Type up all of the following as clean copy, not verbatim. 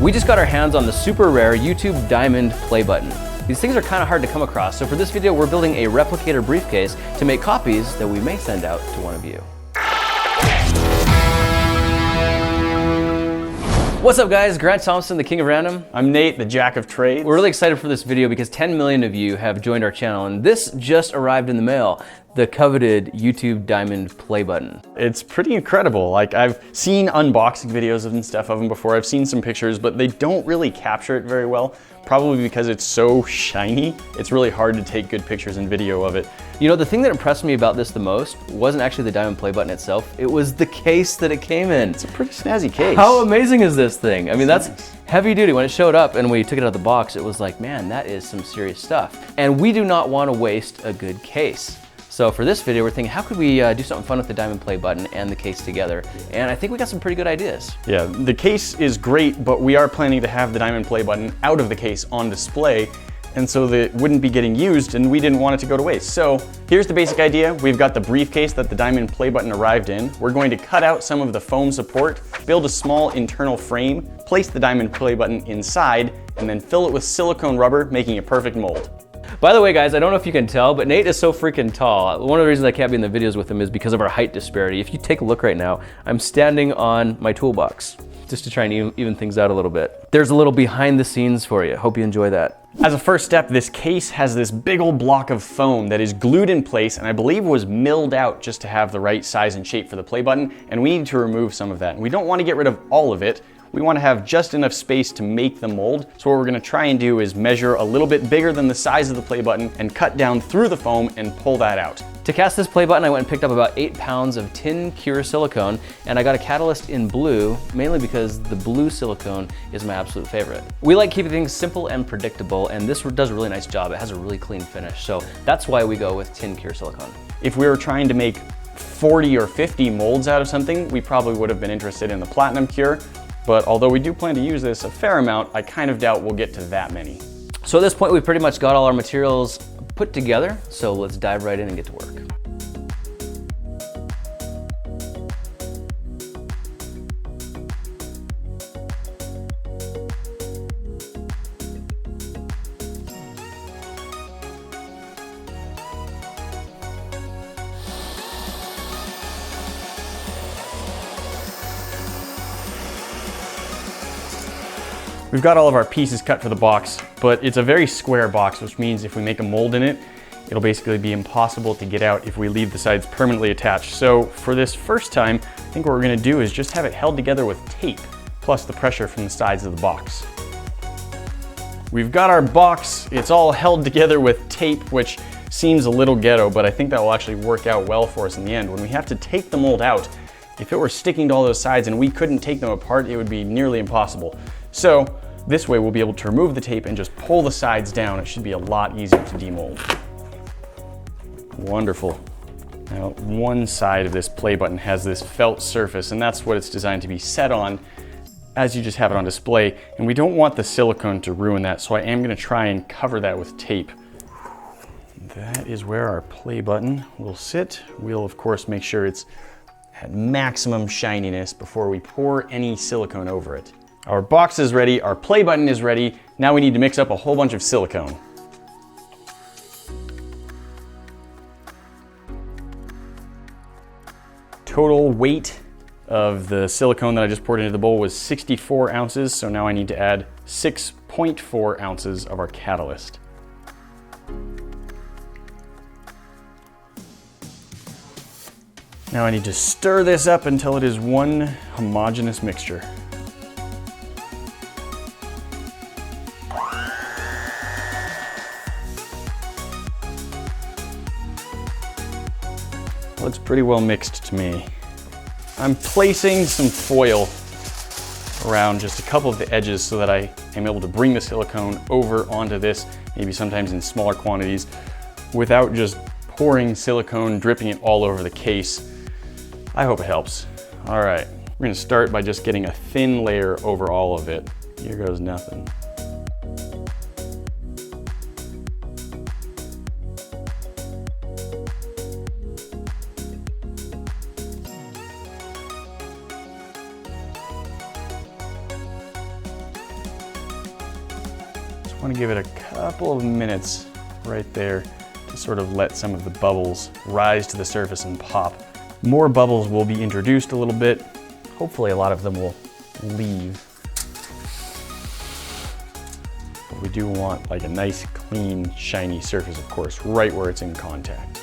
We just got our hands on the super rare YouTube Diamond play button. These things are kind of hard to come across, so for this video we're building a replicator briefcase to make copies that we may send out to one of you. What's up guys, Grant Thompson, the King of Random. I'm Nate, the Jack of Trades. We're really excited for this video because 10 million of you have joined our channel, and this just arrived in the mail, the coveted YouTube Diamond play button. It's pretty incredible. Like, I've seen unboxing videos and stuff of them before. I've seen some pictures, but they don't really capture it very well, probably because it's so shiny. It's really hard to take good pictures and video of it. You know, the thing that impressed me about this the most wasn't actually the Diamond play button itself, it was the case that it came in. It's a pretty snazzy case. How amazing is this thing? I mean, that's heavy duty. When it showed up and we took it out of the box, it was like, man, that is some serious stuff. And we do not want to waste a good case. So for this video, we're thinking, how could we do something fun with the Diamond play button and the case together? And I think we got some pretty good ideas. Yeah, the case is great, but we are planning to have the Diamond play button out of the case on display, and so that it wouldn't be getting used, and we didn't want it to go to waste. So here's the basic idea. We've got the briefcase that the Diamond play button arrived in. We're going to cut out some of the foam support, build a small internal frame, place the Diamond play button inside, and then fill it with silicone rubber, making a perfect mold. By the way, guys, I don't know if you can tell, but Nate is so freaking tall. One of the reasons I can't be in the videos with him is because of our height disparity. If you take a look right now, I'm standing on my toolbox just to try and even things out a little bit. There's a little behind the scenes for you. Hope you enjoy that. As a first step, this case has this big old block of foam that is glued in place, and I believe was milled out just to have the right size and shape for the play button, and we need to remove some of that. And we don't want to get rid of all of it. We want to have just enough space to make the mold. So what we're going to try and do is measure a little bit bigger than the size of the play button and cut down through the foam and pull that out. To cast this play button, I went and picked up about 8 pounds of TKOR silicone, and I got a catalyst in blue, mainly because the blue silicone is my absolute favorite. We like keeping things simple and predictable, and this does a really nice job. It has a really clean finish, so that's why we go with TKOR silicone. If we were trying to make 40 or 50 molds out of something, we probably would have been interested in the platinum cure. But although we do plan to use this a fair amount, I kind of doubt we'll get to that many. So at this point, we've pretty much got all our materials put together, so let's dive right in and get to work. We've got all of our pieces cut for the box, but it's a very square box, which means if we make a mold in it, it'll basically be impossible to get out if we leave the sides permanently attached. So for this first time, I think what we're gonna do is just have it held together with tape, plus the pressure from the sides of the box. We've got our box, it's all held together with tape, which seems a little ghetto, but I think that will actually work out well for us in the end. When we have to take the mold out, if it were sticking to all those sides and we couldn't take them apart, it would be nearly impossible. So this way we'll be able to remove the tape and just pull the sides down. It should be a lot easier to demold. Wonderful. Now, one side of this play button has this felt surface, and that's what it's designed to be set on as you just have it on display. And we don't want the silicone to ruin that, so I am gonna try and cover that with tape. That is where our play button will sit. We'll of course make sure it's at maximum shininess before we pour any silicone over it. Our box is ready, our play button is ready. Now we need to mix up a whole bunch of silicone. Total weight of the silicone that I just poured into the bowl was 64 ounces, so now I need to add 6.4 ounces of our catalyst. Now I need to stir this up until it is one homogeneous mixture. Looks pretty well mixed to me. I'm placing some foil around just a couple of the edges so that I am able to bring the silicone over onto this, maybe sometimes in smaller quantities, without just pouring silicone, dripping it all over the case. I hope it helps. All right, we're gonna start by just getting a thin layer over all of it. Here goes nothing. I want to give it a couple of minutes right there to sort of let some of the bubbles rise to the surface and pop. More bubbles will be introduced a little bit. Hopefully a lot of them will leave. But we do want like a nice, clean, shiny surface, of course, right where it's in contact.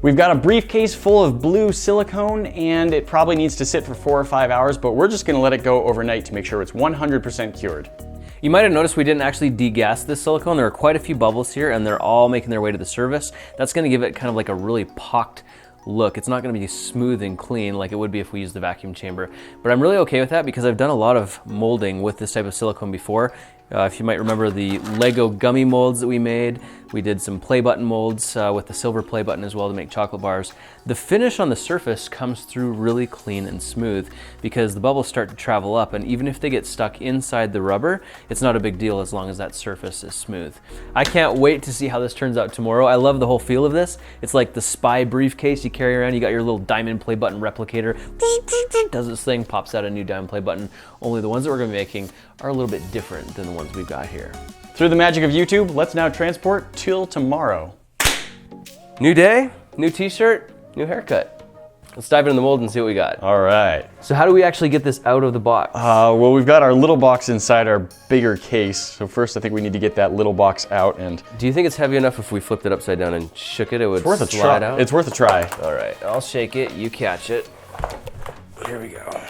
We've got a briefcase full of blue silicone and it probably needs to sit for 4 or 5 hours, but we're just gonna let it go overnight to make sure it's 100% cured. You might have noticed we didn't actually degas this silicone. There are quite a few bubbles here and they're all making their way to the surface. That's gonna give it kind of like a really pocked look. It's not gonna be smooth and clean like it would be if we used the vacuum chamber. But I'm really okay with that because I've done a lot of molding with this type of silicone before. If you might remember the Lego gummy molds that we made, we did some play button molds with the silver play button as well to make chocolate bars. The finish on the surface comes through really clean and smooth because the bubbles start to travel up, and even if they get stuck inside the rubber, it's not a big deal as long as that surface is smooth. I can't wait to see how this turns out tomorrow. I love the whole feel of this. It's like the spy briefcase you carry around. You got your little diamond play button replicator, does this thing, pops out a new diamond play button. Only the ones that we're gonna be making are a little bit different than the ones we've got here. Through the magic of YouTube, let's now transport till tomorrow. New day, new t-shirt, new haircut. Let's dive into the mold and see what we got. All right. So how do we actually get this out of the box? Well, we've got our little box inside our bigger case. So first I think we need to get that little box out. And do you think it's heavy enough if we flipped it upside down and shook it, it would worth a slide try. out? It's worth a try. All right, I'll shake it, you catch it. Here we go.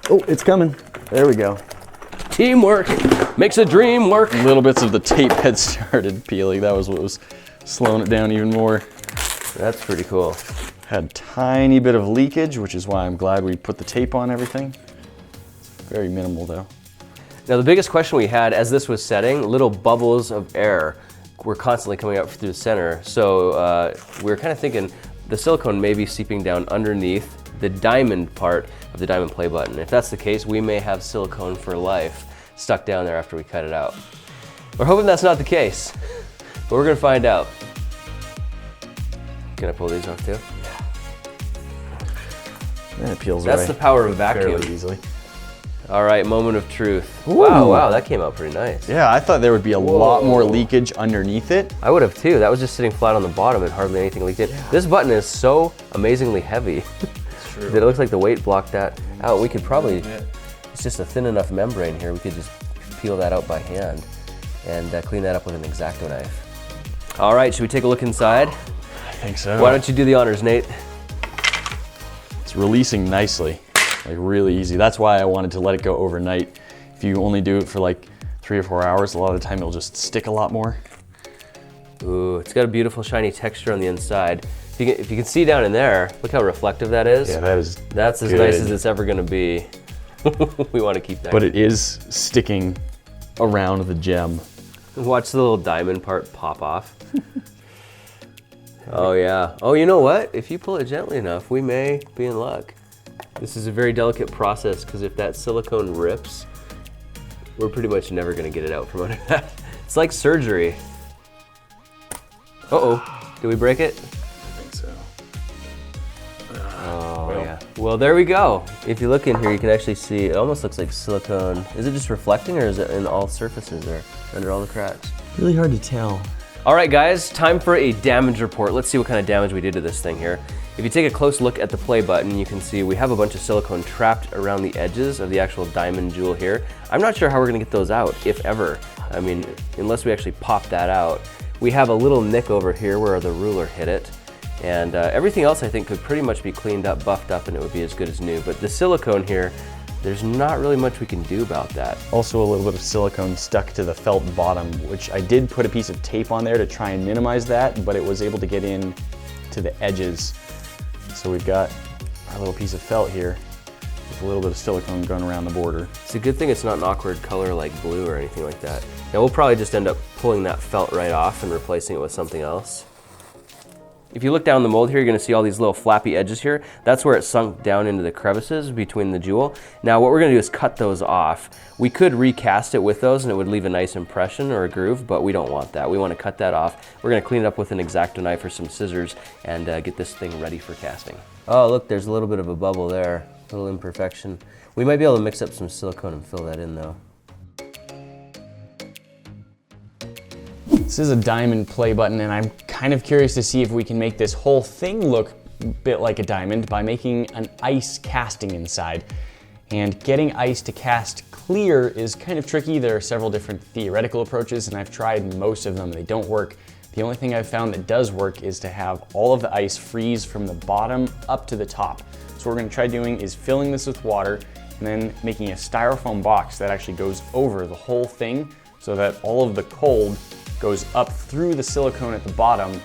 Oh, it's coming. There we go. Teamwork makes a dream work. Little bits of the tape had started peeling. That was what was slowing it down even more. That's pretty cool. Had a tiny bit of leakage, which is why I'm glad we put the tape on everything. Very minimal though. Now the biggest question we had as this was setting, little bubbles of air were constantly coming up through the center. So we were kind of thinking the silicone may be seeping down underneath the diamond part of the diamond play button. If that's the case, we may have silicone for life stuck down there after we cut it out. We're hoping that's not the case, but we're gonna find out. Can I pull these off too? And it peels That's away the power of a vacuum. fairly easily. All right, moment of truth. Ooh. Wow, that came out pretty nice. Yeah, I thought there would be a lot more leakage underneath it. I would have too. That was just sitting flat on the bottom and hardly anything leaked in. Yeah. This button is so amazingly heavy that it looks like the weight blocked that out. We could probably, it's just a thin enough membrane here, we could just peel that out by hand and clean that up with an X-Acto knife. All right, should we take a look inside? I think so. Why don't you do the honors, Nate? It's releasing nicely, like really easy. That's why I wanted to let it go overnight. If you only do it for like 3 or 4 hours, a lot of the time it'll just stick a lot more. Ooh, it's got a beautiful shiny texture on the inside. If you can see down in there, look how reflective that is. Yeah, That's as good. nice as it's ever gonna be. We want to keep that. But it is sticking around the gem. Watch the little diamond part pop off. Oh yeah. Oh, you know what? If you pull it gently enough, we may be in luck. This is a very delicate process because if that silicone rips, we're pretty much never gonna get it out from under that. It's like surgery. Uh-oh, did we break it? I think so. Oh yeah. Well, there we go. If you look in here, you can actually see, it almost looks like silicone. Is it just reflecting or is it in all surfaces or under all the cracks? Really hard to tell. All right guys, time for a damage report. Let's see what kind of damage we did to this thing here. If you take a close look at the play button, you can see we have a bunch of silicone trapped around the edges of the actual diamond jewel here. I'm not sure how we're gonna get those out, if ever. I mean, unless we actually pop that out. We have a little nick over here where the ruler hit it. And everything else I think could pretty much be cleaned up, buffed up, and it would be as good as new. But the silicone here, there's not really much we can do about that. Also a little bit of silicone stuck to the felt bottom, which I did put a piece of tape on there to try and minimize that, but it was able to get in to the edges. So we've got our little piece of felt here with a little bit of silicone going around the border. It's a good thing it's not an awkward color like blue or anything like that. Now we'll probably just end up pulling that felt right off and replacing it with something else. If you look down the mold here, you're gonna see all these little flappy edges here. That's where it sunk down into the crevices between the jewel. Now what we're gonna do is cut those off. We could recast it with those and it would leave a nice impression or a groove, but we don't want that. We wanna cut that off. We're gonna clean it up with an X-Acto knife or some scissors and get this thing ready for casting. Oh, look, there's a little bit of a bubble there, a little imperfection. We might be able to mix up some silicone and fill that in though. This is a diamond play button, and I'm kind of curious to see if we can make this whole thing look a bit like a diamond by making an ice casting inside. And getting ice to cast clear is kind of tricky. There are several different theoretical approaches, and I've tried most of them. They don't work. The only thing I've found that does work is to have all of the ice freeze from the bottom up to the top. So what we're gonna try doing is filling this with water and then making a styrofoam box that actually goes over the whole thing so that all of the cold goes up through the silicone at the bottom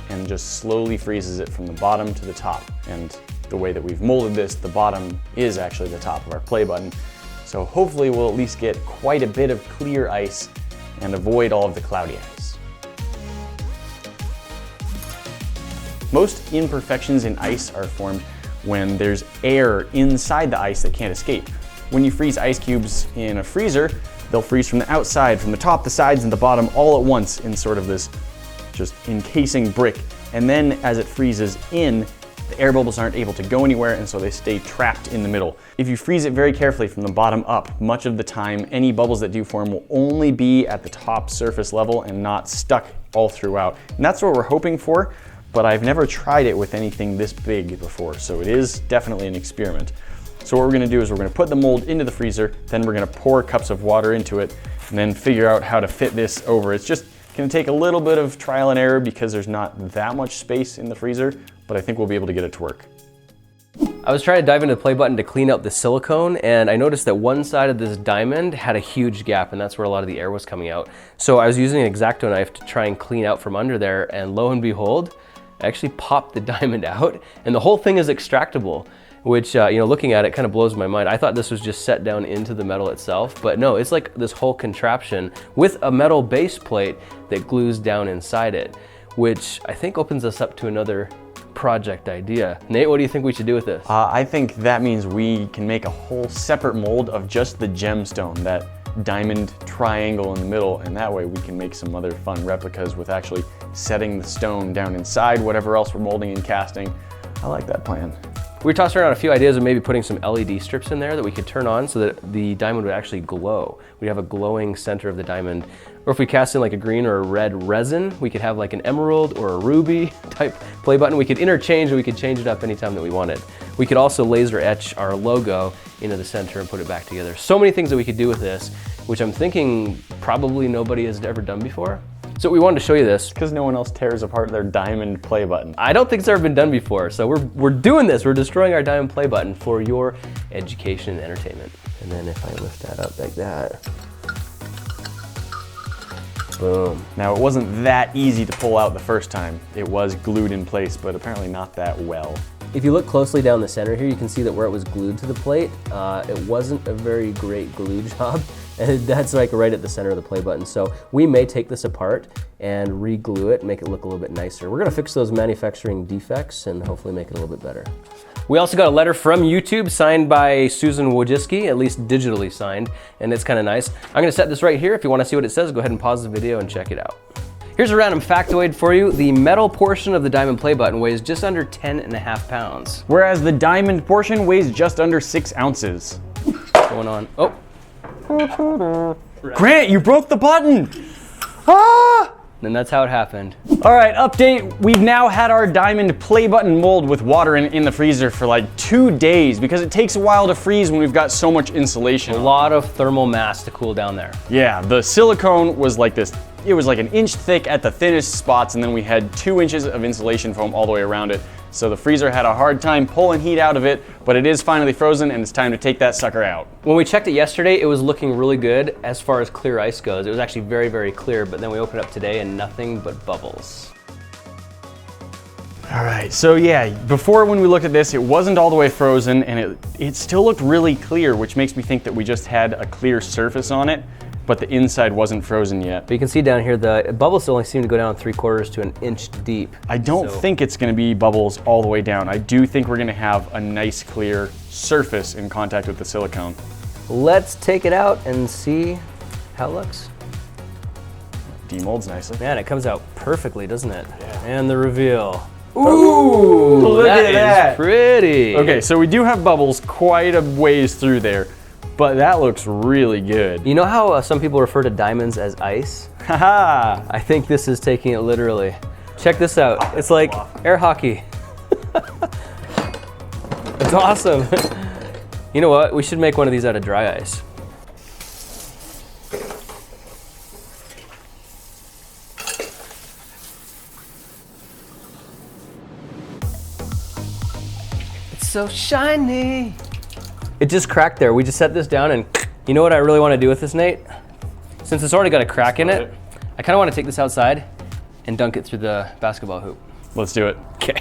and just slowly freezes it from the bottom to the top. And the way that we've molded this, the bottom is actually the top of our play button. So hopefully we'll at least get quite a bit of clear ice and avoid all of the cloudy ice. Most imperfections in ice are formed when there's air inside the ice that can't escape. When you freeze ice cubes in a freezer, they'll freeze from the outside, from the top, the sides, and the bottom all at once in sort of this just encasing brick. And then as it freezes in, the air bubbles aren't able to go anywhere, and so they stay trapped in the middle. If you freeze it very carefully from the bottom up, much of the time, any bubbles that do form will only be at the top surface level and not stuck all throughout. And that's what we're hoping for, but I've never tried it with anything this big before, so it is definitely an experiment. So what we're gonna do is we're gonna put the mold into the freezer, then we're gonna pour cups of water into it, and then figure out how to fit this over. It's just gonna take a little bit of trial and error because there's not that much space in the freezer, but I think we'll be able to get it to work. I was trying to dive into the play button to clean out the silicone, and I noticed that one side of this diamond had a huge gap, and that's where a lot of the air was coming out. So I was using an X-Acto knife to try and clean out from under there, and lo and behold, I actually popped the diamond out, and the whole thing is extractable, which, looking at it kind of blows my mind. I thought this was just set down into the metal itself, but no, it's like this whole contraption with a metal base plate that glues down inside it, which I think opens us up to another project idea. Nate, what do you think we should do with this? I think that means we can make a whole separate mold of just the gemstone, that diamond triangle in the middle, and that way we can make some other fun replicas with actually setting the stone down inside whatever else we're molding and casting. I like that plan. We tossed around a few ideas of maybe putting some LED strips in there that we could turn on so that the diamond would actually glow. We'd have a glowing center of the diamond. Or if we cast in like a green or a red resin, we could have like an emerald or a ruby type play button. We could interchange and we could change it up anytime that we wanted. We could also laser etch our logo into the center and put it back together. So many things that we could do with this, which I'm thinking probably nobody has ever done before. So we wanted to show you this. Because no one else tears apart their diamond play button. I don't think it's ever been done before. So we're doing this. We're destroying our diamond play button for your education and entertainment. And then if I lift that up like that, boom. Now it wasn't that easy to pull out the first time. It was glued in place, but apparently not that well. If you look closely down the center here, you can see that where it was glued to the plate, it wasn't a very great glue job. And that's like right at the center of the play button. So we may take this apart and re-glue it, make it look a little bit nicer. We're gonna fix those manufacturing defects and hopefully make it a little bit better. We also got a letter from YouTube signed by Susan Wojcicki, at least digitally signed, and it's kind of nice. I'm gonna set this right here. If you wanna see what it says, go ahead and pause the video and check it out. Here's a random factoid for you. The metal portion of the diamond play button weighs just under 10.5 pounds. Whereas the diamond portion weighs just under 6 ounces. What's going on? Oh. Grant, you broke the button! Ah! And that's how it happened. All right, update. We've now had our diamond play button mold with water in the freezer for like 2 days because it takes a while to freeze when we've got so much insulation. A lot of thermal mass to cool down there. Yeah, the silicone was like this. It was like 1 inch thick at the thinnest spots, and then we had 2 inches of insulation foam all the way around it. So the freezer had a hard time pulling heat out of it, but it is finally frozen and it's time to take that sucker out. When we checked it yesterday, it was looking really good as far as clear ice goes. It was actually very, very clear, but then we opened up today and nothing but bubbles. All right, so yeah, before when we looked at this, it wasn't all the way frozen and it still looked really clear, which makes me think that we just had a clear surface on it. but the inside wasn't frozen yet. But you can see down here, the bubbles only seem to go down 3/4 to an inch deep. I don't think it's gonna be bubbles all the way down. I do think we're gonna have a nice clear surface in contact with the silicone. Let's take it out and see how it looks. Demolds nicely. Man, it comes out perfectly, doesn't it? Yeah. And the reveal. Ooh, look at that. Is pretty. Okay, so we do have bubbles quite a ways through there, but that looks really good. You know how some people refer to diamonds as ice? Haha. I think this is taking it literally. Check this out. It's like air hockey. It's awesome. You know what? We should make one of these out of dry ice. It's so shiny. It just cracked there. We just set this down and you know what I really want to do with this, Nate? Since it's already got a crack in it, I kind of want to take this outside and dunk it through the basketball hoop. Let's do it. Okay.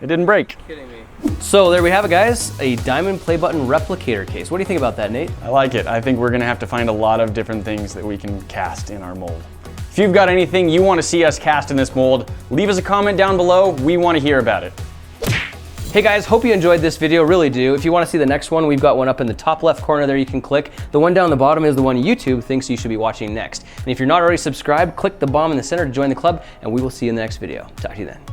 It didn't break. Kidding me. So there we have it, guys. A diamond play button replicator case. What do you think about that, Nate? I like it. I think we're gonna have to find a lot of different things that we can cast in our mold. If you've got anything you want to see us cast in this mold, leave us a comment down below. We want to hear about it. Hey guys, hope you enjoyed this video, really do. If you want to see the next one, we've got one up in the top left corner there you can click. The one down the bottom is the one YouTube thinks you should be watching next. And if you're not already subscribed, click the bomb in the center to join the club, and we will see you in the next video. Talk to you then.